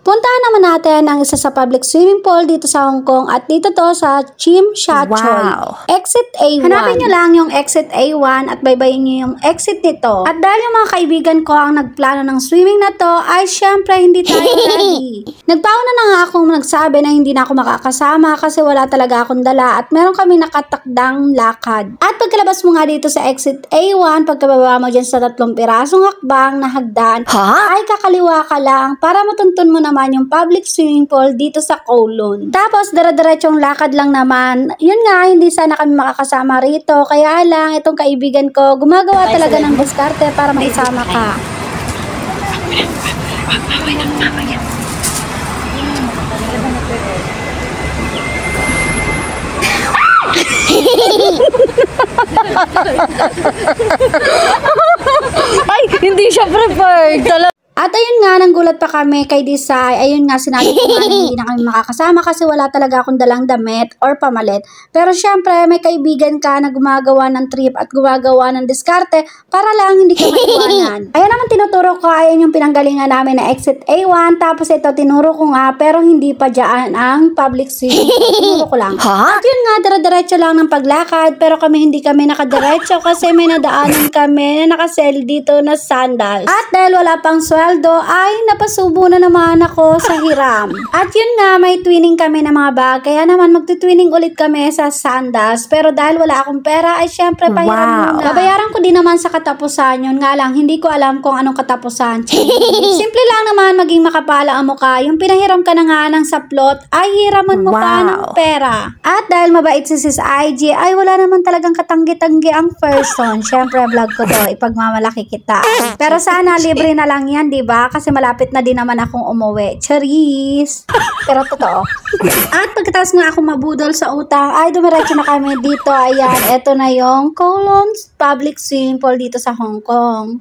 Puntahan naman natin ang isa sa public swimming pool dito sa Hong Kong at dito to sa Tsim Sha Tsui. Wow. Exit A1. Hanapin nyo lang yung exit A1 at baybayin nyo yung exit nito. At dahil yung mga kaibigan ko ang nagplano ng swimming na to, ay syempre hindi tayo ready. Nagpauna na nga akong nagsabi na hindi na ako makakasama kasi wala talaga akong dala at meron kami nakatakdang lakad. At pagkalabas mo nga dito sa exit A1, pagkababa mo dyan sa 3 pirasong hakbang na hagdan, ay kakaliwa ka lang para matuntun mo naman yung public swimming pool dito sa Kowloon. Tapos, dire-diretsong lakad lang naman. Yun nga, hindi sana kami makakasama rito. Kaya lang, itong kaibigan ko, gumagawa talaga ng diskarte para maisama ka. Ay, hindi siya prepared. At ayun nga, nanggulat pa kami kay Desai. Ayun nga, sinabi ko nga hindi na kami makakasama kasi wala talaga akong dalang damit or pamalit. Pero syempre, may kaibigan ka na gumagawa ng trip at gumagawa ng diskarte para lang hindi ka maiwanan. Ayan naman tinuturo ko, ayan yung pinanggalingan namin na exit A1. Tapos ito, tinuro ko nga, pero hindi pa dyan ang public swimming. Tinuro ko lang. At yun nga, dire-diretso lang ng paglakad. Pero hindi kami nakadiretso kasi may nadaanan kami na nakasell dito na sandals. At dahil wala pang ay napasubo na naman ako sa hiram. At yun nga, may twinning kami ng mga bag, kaya naman magtutwinning ulit kami sa sandals. Pero dahil wala akong pera, ay syempre pahiram muna. Babayaran ko din naman sa katapusan, yun nga lang, hindi ko alam kung anong katapusan. Simple lang naman maging makapala ang mukha. Yung pinahiram ka na nga ng saplot, ay hiraman mo pa ng pera. At dahil mabait si Sis IG, ay wala naman talagang katanggi-tanggi ang person. Syempre vlog ko to, ipagmamalaki kita. Pero sana libre na lang yan, diba? Kasi malapit na din naman akong umuwi. Charis! Pero totoo. At pagkatapos nga ako mabudol sa utang, ay dumiretso na kami dito. Ayan, eto na yung Kowloon's public swimming pool dito sa Hong Kong.